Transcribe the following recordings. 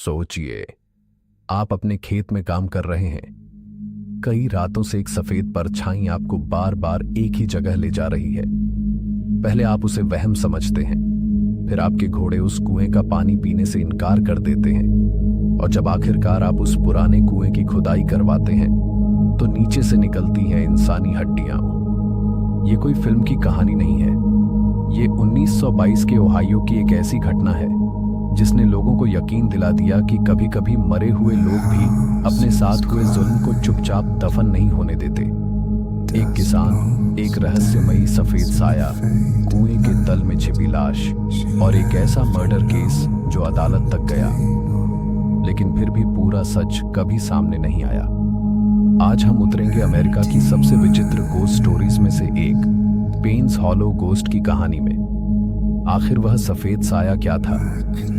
सोचिए, आप अपने खेत में काम कर रहे हैं। कई रातों से एक सफेद परछाई आपको बार बार एक ही जगह ले जा रही है। पहले आप उसे वहम समझते हैं, फिर आपके घोड़े उस कुएं का पानी पीने से इनकार कर देते हैं, और जब आखिरकार आप उस पुराने कुएं की खुदाई करवाते हैं तो नीचे से निकलती हैं इंसानी हड्डियां। ये कोई फिल्म की कहानी नहीं है, ये 1922 के ओहायो की एक ऐसी घटना है जिसने लोगों को यकीन दिला दिया कि कभी कभी मरे हुए लोग भी अपने साथ हुए जुल्म को चुपचाप दफन नहीं होने देते। एक किसान, एक रहस्यमयी सफेद साया, कुएं के तल में छिपी लाश, और एक ऐसा मर्डर केस जो अदालत तक गया, लेकिन फिर भी पूरा सच कभी सामने नहीं आया। आज हम उतरेंगे अमेरिका की सबसे विचित्र गोस्ट स्टोरीज में से एक, पेन्स हॉलो गोस्ट की कहानी में। आखिर वह सफेद साया क्या था?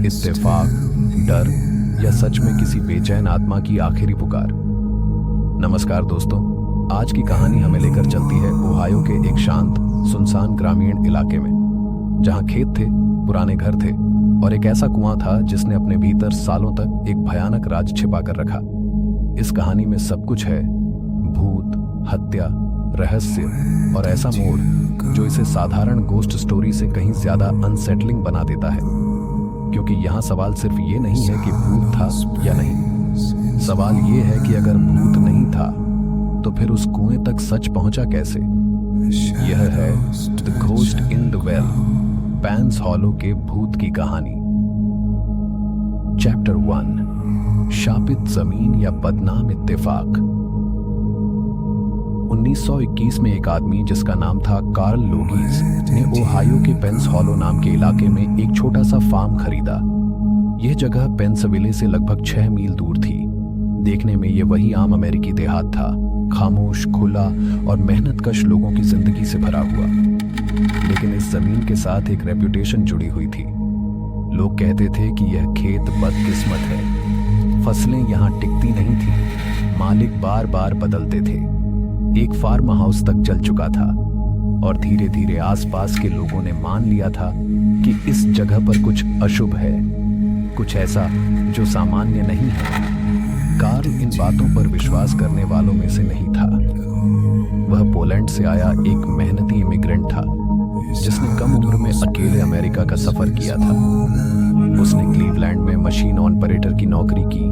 इत्तेफाक, डर, या सच में किसी बेचैन आत्मा की आखिरी पुकार? नमस्कार दोस्तों, आज की कहानी हमें लेकर चलती है ओहायो के एक शांत, सुनसान ग्रामीण इलाके में, जहां खेत थे, पुराने घर थे, और एक ऐसा कुआं था जिसने अपने भीतर सालों तक एक भयानक राज छिपा कर रखा। इस कहानी में सब कुछ है, भूत, हत्या, रहस्य और ऐसा मोड़ जो इसे साधारण गोस्ट स्टोरी से कहीं ज्यादा अनसेटलिंग बना देता है। क्योंकि यहाँ सवाल सिर्फ ये नहीं है कि भूत था या नहीं, सवाल ये है कि अगर भूत नहीं था तो फिर उस कुएं तक सच पहुंचा कैसे? यह है the ghost in the well, Penn's Hollow के भूत की कहानी। चैप्टर 1, शापित जमीन या बदनाम इत्तेफाक। 1921 में एक आदमी जिसका नाम था कार्ल लोगीज ने ओहायो के पेन्स हॉलो नाम के इलाके में एक छोटा सा फार्म खरीदा। यह जगह पेन्सविले से लगभग 6 मील दूर थी। देखने में यह वही आम अमेरिकी देहात था, खामोश, खुला और मेहनतकश लोगों की जिंदगी से भरा हुआ। लेकिन इस जमीन के साथ एक रेपुटेशन जुड़ी हुई थी। लोग कहते थे कि यह खेत बदकिस्मत है। फसलें यहाँ टिकती नहीं थी, मालिक बार बार बदलते थे। एक फार्म हाउस तक जल चुका था, और धीरे धीरे आसपास के लोगों ने मान लिया था कि इस जगह पर कुछ अशुभ है, कुछ ऐसा जो सामान्य नहीं है। कार्ल इन बातों पर विश्वास करने वालों में से नहीं था। वह पोलैंड से आया एक मेहनती इमिग्रेंट था जिसने कम उम्र में अकेले अमेरिका का सफर किया था। उसने क्लीवलैंड में मशीन ऑपरेटर की नौकरी की,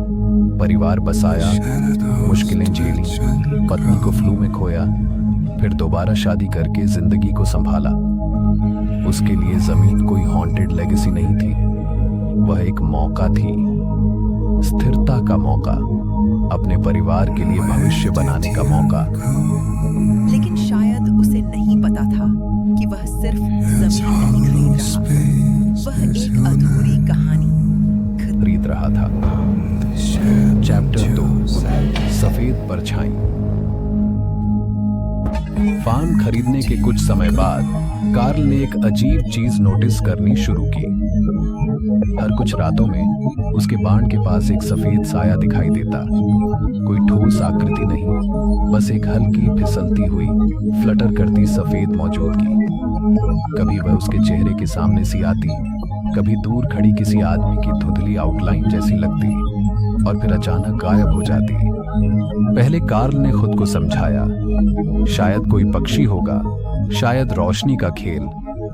परिवार बसाया, मुश्किलें झेली, पत्नी को फ्लू में खोया, फिर दोबारा शादी करके जिंदगी को संभाला। उसके लिए जमीन कोई हॉन्टेड लेगेसी नहीं थी, वह एक मौका थी, स्थिरता का मौका, अपने परिवार के लिए भविष्य बनाने का मौका। लेकिन शायद उसे नहीं पता था कि वह सिर्फ जमीन नहीं खरीद रहा, वह एक अधूरी कहानी खरीद रहा था। चैप्टर 2, सफेद परछाई। फार्म खरीदने के कुछ समय बाद कार्ल ने एक अजीब चीज नोटिस करनी शुरू की। हर कुछ रातों में उसके बाण के पास एक सफेद साया दिखाई देता। कोई ठोस आकृति नहीं, बस एक हल्की फिसलती हुई, फ्लटर करती सफेद मौजूदगी। कभी वह उसके चेहरे के सामने सी आती, कभी दूर खड़ी किसी आदमी की धुंधली आउटलाइन जैसी लगती, और फिर अचानक गायब हो जाती। पहले कार्ल ने खुद को समझाया, शायद कोई पक्षी होगा, शायद रोशनी का खेल,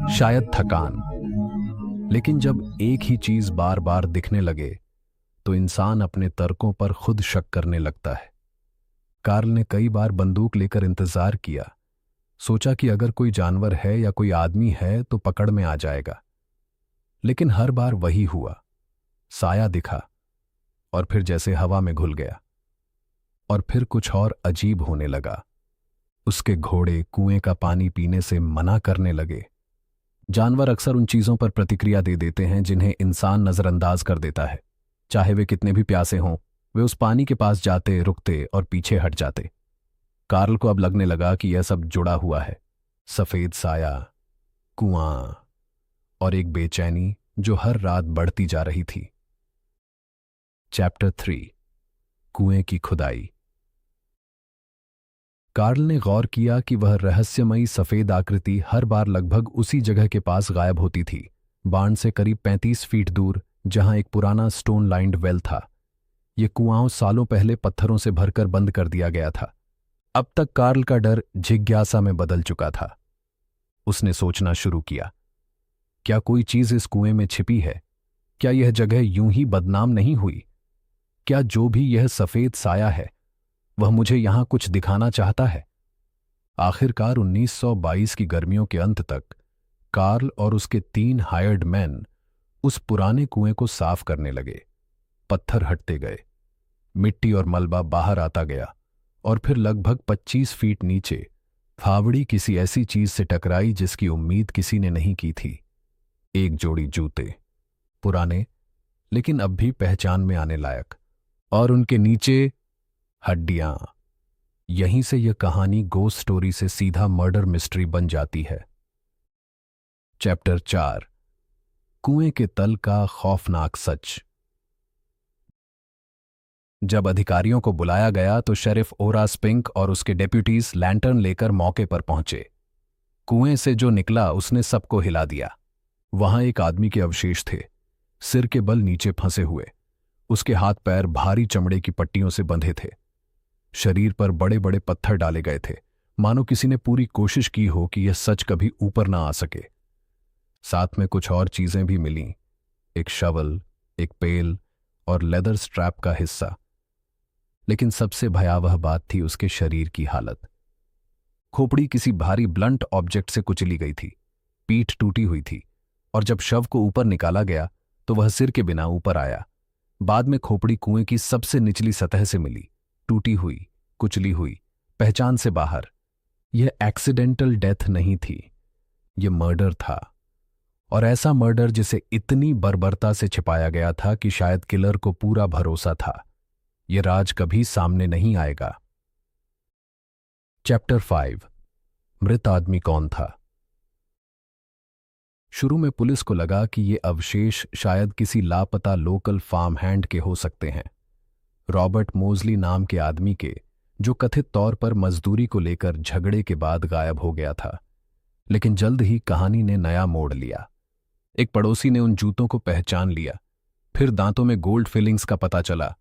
शायद थकान। लेकिन जब एक ही चीज बार बार दिखने लगे तो इंसान अपने तर्कों पर खुद शक करने लगता है। कार्ल ने कई बार बंदूक लेकर इंतजार किया, सोचा कि अगर कोई जानवर है या कोई आदमी है तो पकड़ में आ जाएगा। लेकिन हर बार वही हुआ, साया दिखा और फिर जैसे हवा में घुल गया। और फिर कुछ और अजीब होने लगा। उसके घोड़े कुएं का पानी पीने से मना करने लगे। जानवर अक्सर उन चीजों पर प्रतिक्रिया दे देते हैं जिन्हें इंसान नजरअंदाज कर देता है। चाहे वे कितने भी प्यासे हों, वे उस पानी के पास जाते, रुकते और पीछे हट जाते। कार्ल को अब लगने लगा कि यह सब जुड़ा हुआ है, सफेद साया, कुआं और एक बेचैनी जो हर रात बढ़ती जा रही थी। चैप्टर 3, कुएं की खुदाई। कार्ल ने गौर किया कि वह रहस्यमयी सफेद आकृति हर बार लगभग उसी जगह के पास गायब होती थी, बाण से करीब 35 फीट दूर, जहां एक पुराना स्टोन लाइंड वेल था। ये कुआं सालों पहले पत्थरों से भरकर बंद कर दिया गया था। अब तक कार्ल का डर जिज्ञासा में बदल चुका था। उसने सोचना शुरू किया, क्या कोई चीज इस कुएं में छिपी है? क्या यह जगह यूं ही बदनाम नहीं हुई? क्या जो भी यह सफेद साया है वह मुझे यहां कुछ दिखाना चाहता है? आखिरकार 1922 की गर्मियों के अंत तक कार्ल और उसके 3 हायर्ड मैन उस पुराने कुएं को साफ करने लगे। पत्थर हटते गए, मिट्टी और मलबा बाहर आता गया और फिर लगभग 25 फीट नीचे फावड़ी किसी ऐसी चीज से टकराई जिसकी उम्मीद किसी ने नहीं की थी। एक जोड़ी जूते, पुराने लेकिन अब भी पहचान में आने लायक, और उनके नीचे हड्डियां। यहीं से यह कहानी गोस्ट स्टोरी से सीधा मर्डर मिस्ट्री बन जाती है। चैप्टर 4, कुएं के तल का खौफनाक सच। जब अधिकारियों को बुलाया गया तो शेरिफ ओरा स्पिंक और उसके डेप्यूटीज लैंटर्न लेकर मौके पर पहुंचे। कुएं से जो निकला उसने सबको हिला दिया। वहां एक आदमी के अवशेष थे, सिर के बल नीचे फंसे हुए। उसके हाथ पैर भारी चमड़े की पट्टियों से बंधे थे। शरीर पर बड़े बड़े पत्थर डाले गए थे, मानो किसी ने पूरी कोशिश की हो कि यह सच कभी ऊपर ना आ सके। साथ में कुछ और चीजें भी मिलीं, एक शवल, एक पेल और लेदर स्ट्रैप का हिस्सा। लेकिन सबसे भयावह बात थी उसके शरीर की हालत। खोपड़ी किसी भारी ब्लंट ऑब्जेक्ट से कुचली गई थी, पीठ टूटी हुई थी, और जब शव को ऊपर निकाला गया तो वह सिर के बिना ऊपर आया। बाद में खोपड़ी कुएं की सबसे निचली सतह से मिली, टूटी हुई, कुचली हुई, पहचान से बाहर। यह एक्सीडेंटल डेथ नहीं थी, यह मर्डर था, और ऐसा मर्डर जिसे इतनी बर्बरता से छिपाया गया था कि शायद किलर को पूरा भरोसा था यह राज कभी सामने नहीं आएगा। चैप्टर 5, मृत आदमी कौन था? शुरू में पुलिस को लगा कि ये अवशेष शायद किसी लापता लोकल फार्म हैंड के हो सकते हैं, रॉबर्ट मोजली नाम के आदमी के, जो कथित तौर पर मजदूरी को लेकर झगड़े के बाद गायब हो गया था। लेकिन जल्द ही कहानी ने नया मोड़ लिया। एक पड़ोसी ने उन जूतों को पहचान लिया, फिर दांतों में गोल्ड फिलिंग्स का पता चला,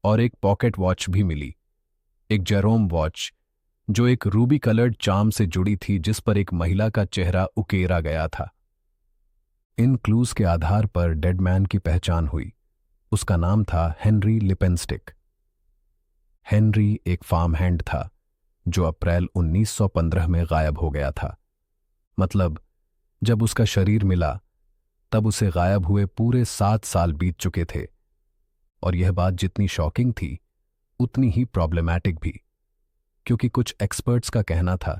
और एक पॉकेट वॉच भी मिली, एक जेरोम वॉच जो एक रूबी कलर्ड चार्म से जुड़ी थी जिस पर एक महिला का चेहरा उकेरा गया था। इन क्लूज के आधार पर डेड मैन की पहचान हुई। उसका नाम था हेनरी लिपेंस्टिक। हेनरी एक फार्म हैंड था जो अप्रैल 1915 में गायब हो गया था। मतलब जब उसका शरीर मिला तब उसे गायब हुए पूरे 7 साल बीत चुके थे। और यह बात जितनी शॉकिंग थी उतनी ही प्रॉब्लमैटिक भी, क्योंकि कुछ एक्सपर्ट्स का कहना था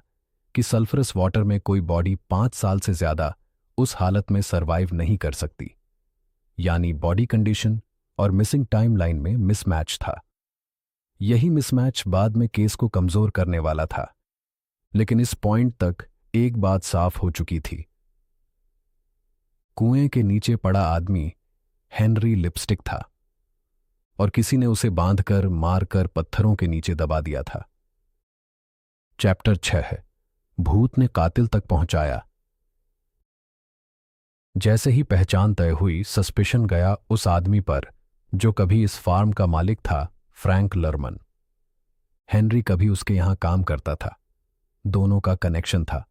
कि सल्फरस वाटर में कोई बॉडी 5 साल से ज्यादा उस हालत में सरवाइव नहीं कर सकती। यानी बॉडी कंडीशन और मिसिंग टाइमलाइन में मिसमैच था। यही मिसमैच बाद में केस को कमजोर करने वाला था। लेकिन इस पॉइंट तक एक बात साफ हो चुकी थी, कुएं के नीचे पड़ा आदमी हेनरी लिपस्टिक था, और किसी ने उसे बांधकर मारकर पत्थरों के नीचे दबा दिया था। चैप्टर 6, भूत ने कातिल तक पहुंचाया। जैसे ही पहचान तय हुई, सस्पिशन गया उस आदमी पर जो कभी इस फार्म का मालिक था, फ्रैंक लर्मन। हेनरी कभी उसके यहां काम करता था, दोनों का कनेक्शन था।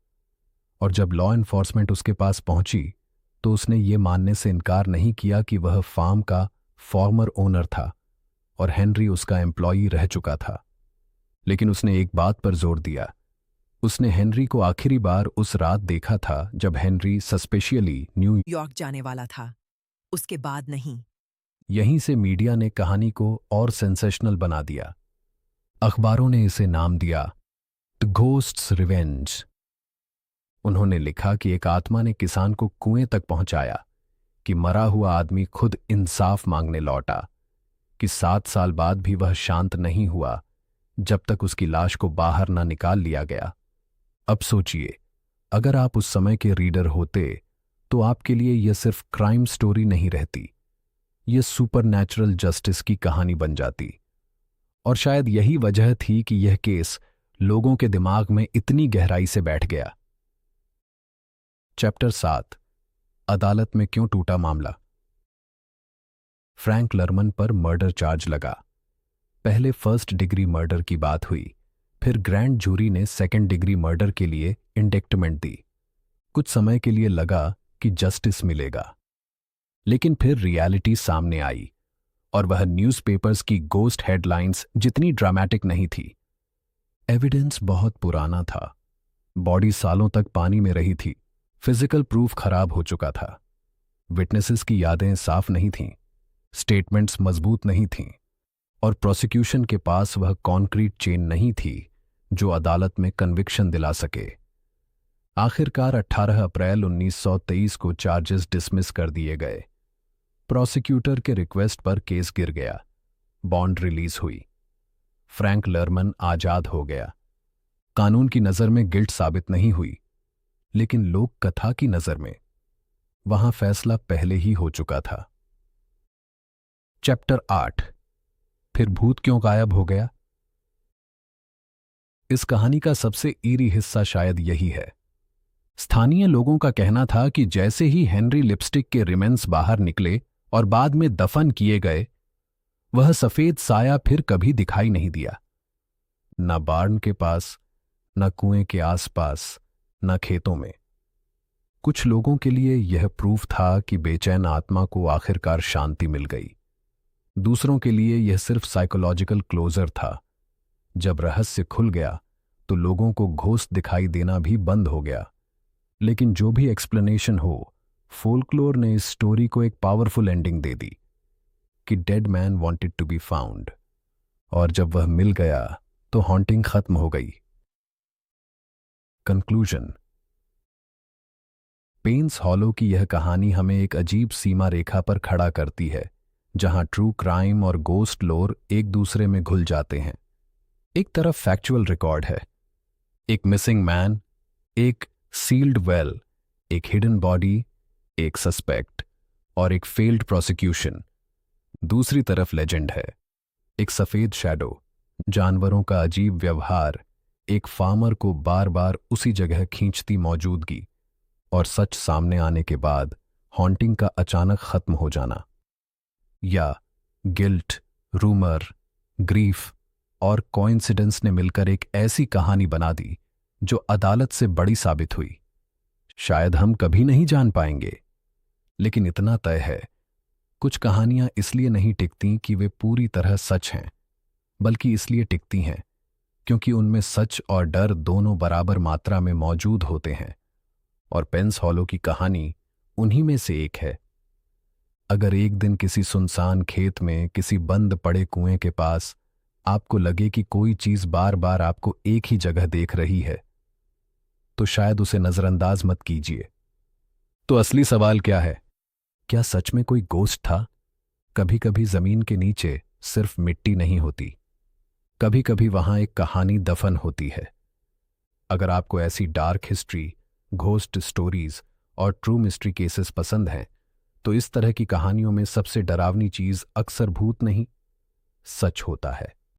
और जब लॉ एनफोर्समेंट उसके पास पहुंची तो उसने ये मानने से इनकार नहीं किया कि वह फार्म का फॉर्मर ओनर था और हेनरी उसका एम्प्लॉई रह चुका था। लेकिन उसने एक बात पर जोर दिया, उसने हेनरी को आखिरी बार उस रात देखा था जब हेनरी सस्पेशियली न्यूयॉर्क जाने वाला था, उसके बाद नहीं। यहीं से मीडिया ने कहानी को और सेंसेशनल बना दिया। अखबारों ने इसे नाम दिया द घोस्ट्स रिवेंज। उन्होंने लिखा कि एक आत्मा ने किसान को कुएं तक पहुंचाया, कि मरा हुआ आदमी खुद इंसाफ मांगने लौटा, कि 7 साल बाद भी वह शांत नहीं हुआ जब तक उसकी लाश को बाहर न निकाल लिया गया। अब सोचिए, अगर आप उस समय के रीडर होते तो आपके लिए यह सिर्फ क्राइम स्टोरी नहीं रहती, यह सुपरनैचुरल जस्टिस की कहानी बन जाती। और शायद यही वजह थी कि यह केस लोगों के दिमाग में इतनी गहराई से बैठ गया। चैप्टर 7, अदालत में क्यों टूटा मामला। फ्रैंक लर्मन पर मर्डर चार्ज लगा। पहले फर्स्ट डिग्री मर्डर की बात हुई, फिर ग्रैंड जूरी ने सेकंड डिग्री मर्डर के लिए इंडिक्टमेंट दी। कुछ समय के लिए लगा कि जस्टिस मिलेगा, लेकिन फिर रियलिटी सामने आई और वह न्यूज़पेपर्स की गोस्ट हेडलाइंस जितनी ड्रामेटिक नहीं थी। एविडेंस बहुत पुराना था, बॉडी सालों तक पानी में रही थी, फिजिकल प्रूफ खराब हो चुका था, विटनेसेस की यादें साफ नहीं थीं, स्टेटमेंट्स मजबूत नहीं थीं, और प्रोसिक्यूशन के पास वह कॉन्क्रीट चेन नहीं थी जो अदालत में कन्विक्शन दिला सके। आखिरकार 18 अप्रैल 1923 को चार्जेस डिसमिस कर दिए गए। प्रोसिक्यूटर के रिक्वेस्ट पर केस गिर गया, बॉन्ड रिलीज हुई, फ्रैंक लर्मन आजाद हो गया। कानून की नज़र में गिल्ट साबित नहीं हुई, लेकिन लोक कथा की नज़र में वहां फैसला पहले ही हो चुका था। चैप्टर 8, फिर भूत क्यों गायब हो गया? इस कहानी का सबसे ईरी हिस्सा शायद यही है। स्थानीय लोगों का कहना था कि जैसे ही हेनरी लिपस्टिक के रिमेन्स बाहर निकले और बाद में दफन किए गए, वह सफेद साया फिर कभी दिखाई नहीं दिया। न बार्न के पास, न कुएं के आसपास, न खेतों में। कुछ लोगों के लिए यह प्रूफ था कि बेचैन आत्मा को आखिरकार शांति मिल गई। दूसरों के लिए यह सिर्फ साइकोलॉजिकल क्लोजर था। जब रहस्य खुल गया तो लोगों को घोस्ट दिखाई देना भी बंद हो गया। लेकिन जो भी एक्सप्लेनेशन हो, फोल्कलोर ने इस स्टोरी को एक पावरफुल एंडिंग दे दी कि dead man wanted to be found, और जब वह मिल गया तो हॉन्टिंग खत्म हो गई। कंक्लूजन। पेन्स हॉलो की यह कहानी हमें एक अजीब सीमा रेखा पर खड़ा करती है, जहां ट्रू क्राइम और गोस्ट लोर एक दूसरे में घुल जाते हैं। एक तरफ फैक्चुअल रिकॉर्ड है, एक मिसिंग मैन, एक सील्ड वेल, एक हिडन बॉडी, एक सस्पेक्ट और एक फेल्ड प्रोसिक्यूशन। दूसरी तरफ लेजेंड है, एक सफेद शैडो, जानवरों का अजीब व्यवहार, एक फार्मर को बार बार उसी जगह खींचती मौजूदगी, और सच सामने आने के बाद हॉन्टिंग का अचानक खत्म हो जाना। या गिल्ट, रूमर, ग्रीफ और कोइंसिडेंस ने मिलकर एक ऐसी कहानी बना दी जो अदालत से बड़ी साबित हुई। शायद हम कभी नहीं जान पाएंगे, लेकिन इतना तय है, कुछ कहानियां इसलिए नहीं टिकती कि वे पूरी तरह सच हैं, बल्कि इसलिए टिकती हैं क्योंकि उनमें सच और डर दोनों बराबर मात्रा में मौजूद होते हैं। और पेन्स हॉलो की कहानी उन्हीं में से एक है। अगर एक दिन किसी सुनसान खेत में, किसी बंद पड़े कुएं के पास आपको लगे कि कोई चीज बार बार आपको एक ही जगह देख रही है, तो शायद उसे नजरअंदाज मत कीजिए। तो असली सवाल क्या है? क्या सच में कोई गोस्ट था? कभी कभी जमीन के नीचे सिर्फ मिट्टी नहीं होती, कभी कभी वहां एक कहानी दफन होती है। अगर आपको ऐसी डार्क हिस्ट्री, घोस्ट स्टोरीज और ट्रू मिस्ट्री केसेस पसंद हैं, तो इस तरह की कहानियों में सबसे डरावनी चीज अक्सर भूत नहीं, सच होता है।